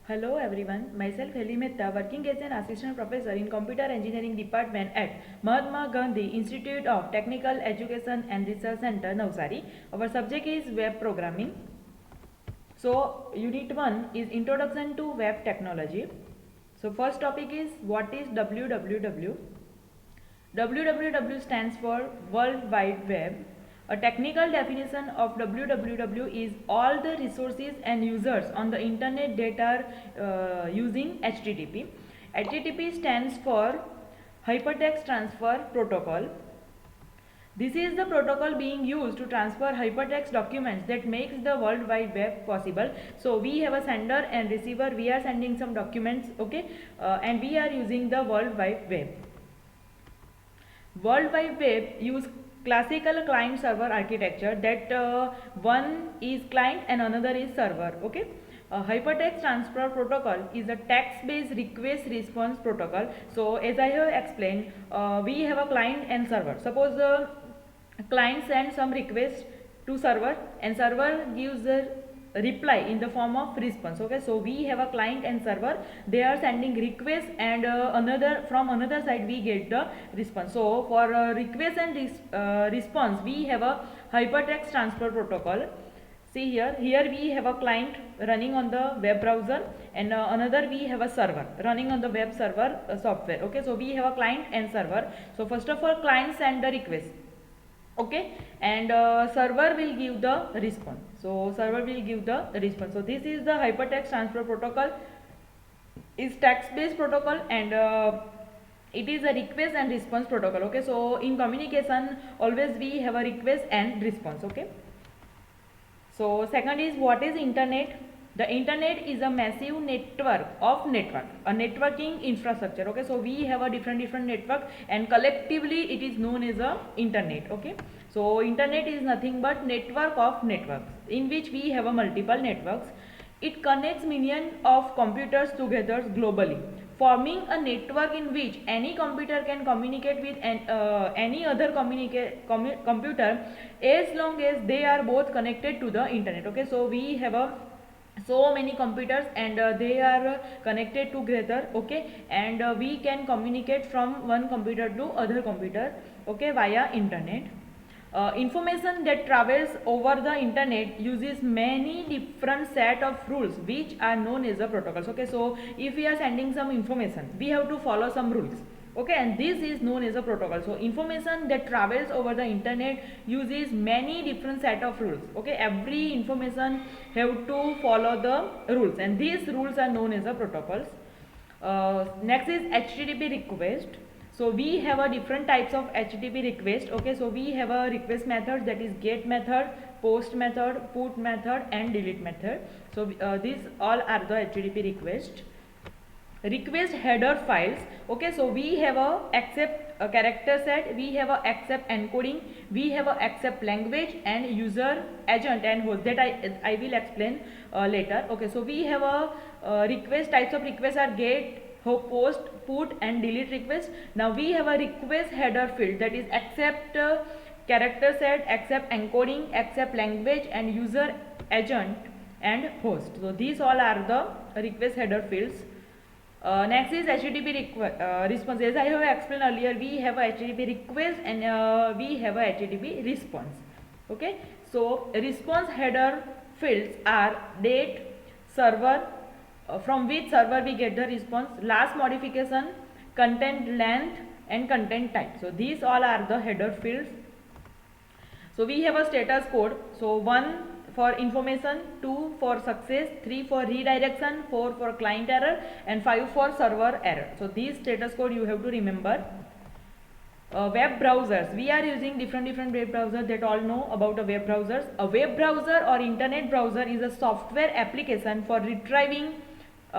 Hello everyone, myself Heli Mehta, working as an assistant professor in computer engineering department at Mahatma Gandhi Institute of Technical Education and Research Center, Navsari. Our subject is web programming. So unit 1 is introduction to web technology. So first topic is what is WWW. WWW stands for World Wide Web. A technical definition of WWW is all the resources and users on the internet that are using HTTP. HTTP stands for Hypertext Transfer Protocol. This is the protocol being used to transfer hypertext documents that makes the World Wide Web possible. So we have a sender and receiver. We are sending some documents, okay, and we are using the World Wide Web. World Wide Web use classical client server architecture that one is client and another is server, okay. Hypertext transfer protocol is a text based request response protocol. So as I have explained, we have a client and server. Suppose the client sends some request to server and server gives the reply in the form of response, okay. So we have a client and server, they are sending request and from another side we get the response. So for request and response we have a hypertext transfer protocol. See here we have a client running on the web browser and another we have a server running on the web server software, okay. So we have a client and server. So first of all client send the request, okay, and server will give the response. So server will give the response. So this is the hypertext transfer protocol, is text based protocol, and it is a request and response protocol, okay. So in communication always we have a request and response, okay. So second is what is internet. The internet is a massive network of a networking infrastructure, okay. So we have a different network and collectively it is known as a internet, okay. So internet is nothing but network of networks in which we have a multiple networks. It connects millions of computers together globally, forming a network in which any computer can communicate with any other computer as long as they are both connected to the internet, okay. So we have a so many computers and they are connected together, okay, and we can communicate from one computer to other computer, okay, via internet. Information that travels over the internet uses many different set of rules which are known as the protocols, okay. So if we are sending some information we have to follow some rules, okay, and this is known as a protocol. So information that travels over the internet uses many different set of rules, okay. Every information have to follow the rules and these rules are known as the protocols. Next is HTTP request. So we have a different types of HTTP request, okay. So we have a request method, that is get method, post method, put method and delete method. So these all are the HTTP request header files, okay. So we have a accept a character set, we have a accept encoding, we have a accept language and user agent and host, that I will explain later, okay. So we have a request types of requests are get, post, put and delete request. Now we have a request header field, that is accept character set, accept encoding, accept language and user agent and host. So these all are the request header fields. Next is HTTP response. As I have explained earlier, we have a HTTP request and we have a HTTP response, okay. So response header fields are date, server, from which server we get the response, last modification, content length and content type. So these all are the header fields. So we have a status code. So 1 for information, 2 for success, 3 for redirection, 4 for client error and 5 for server error. So these status code you have to remember. Web browsers, we are using different web browsers, that all know about a web browsers. A web browser or internet browser is a software application for retrieving,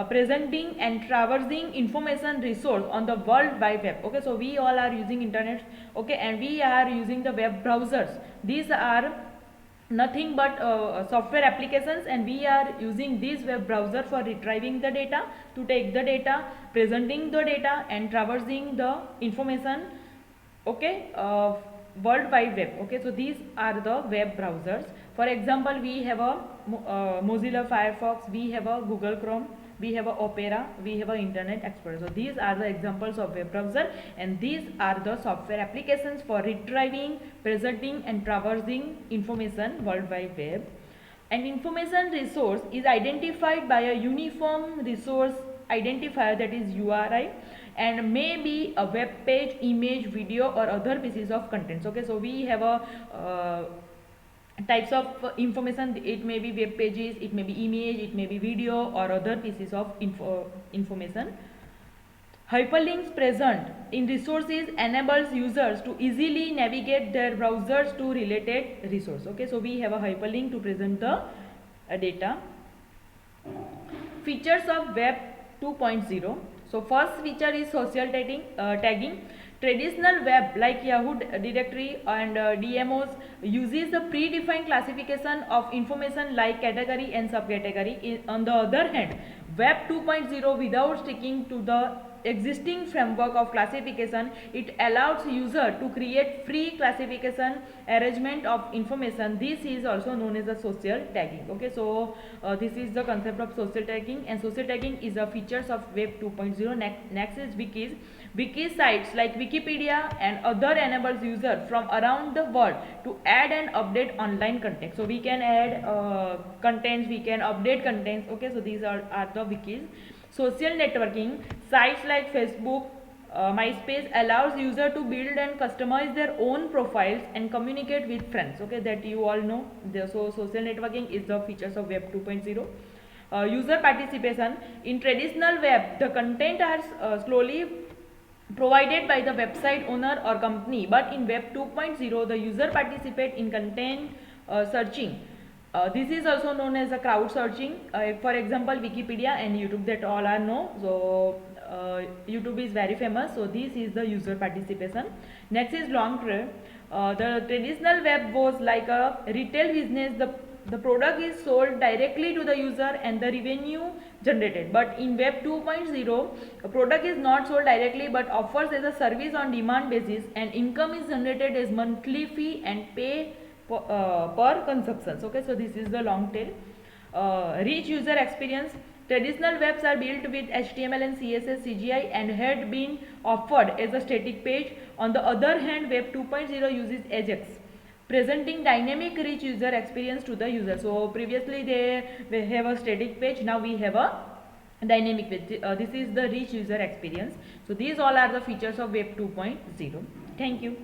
presenting and traversing information resource on the world wide web, okay. So we all are using internet, okay, and we are using the web browsers. These are nothing but software applications and we are using this web browser for retrieving the data, to take the data, presenting the data and traversing the information, okay, world wide web, okay. So these are the web browsers. For example, we have a Mozilla Firefox, we have a Google Chrome, we have a Opera, we have a Internet Explorer. So these are the examples of web browser, and these are the software applications for retrieving, presenting and traversing information World Wide Web. An information resource is identified by a uniform resource identifier, that is URI, and may be a web page, image, video or other pieces of contents. Okay, so we have a types of information. It may be web pages, it may be image, it may be video or other pieces of information. Hyperlinks present in resources enables users to easily navigate their browsers to related resource. Okay, so we have a hyperlink to present the data. Features of Web 2.0. So first feature is social tagging. Traditional web like Yahoo directory and DMOs uses the predefined classification of information like category and subcategory. On the other hand, Web 2.0, without sticking to the existing framework of classification, it allows user to create free classification arrangement of information. This is also known as a social tagging. Okay, so this is the concept of social tagging, and social tagging is a features of Web 2.0. Next is wikis. Wiki sites like Wikipedia and other enables user from around the world to add and update online content. So we can add contents, we can update contents. Okay, so these are the wikis. Social networking sites like Facebook, MySpace allows user to build and customize their own profiles and communicate with friends. Okay, that you all know. So social networking is the features of Web 2.0. User participation in traditional web, the content are slowly provided by the website owner or company, but in Web 2.0 the user participate in content searching. This is also known as a crowd searching. For example, Wikipedia and YouTube, that all are know. So YouTube is very famous. So this is the user participation. Next is long tail. The traditional web was like a retail business. The product is sold directly to the user and the revenue generated. But in Web 2.0, a product is not sold directly but offers as a service on demand basis, and income is generated as monthly fee and pay per consumption. Okay, so this is the long tail. Rich user experience. Traditional webs are built with HTML and CSS, CGI and had been offered as a static page. On the other hand, Web 2.0 uses Ajax, presenting dynamic rich user experience to the user. So previously they have a static page, now we have a dynamic page. This is the rich user experience. So these all are the features of Web 2.0. Thank you.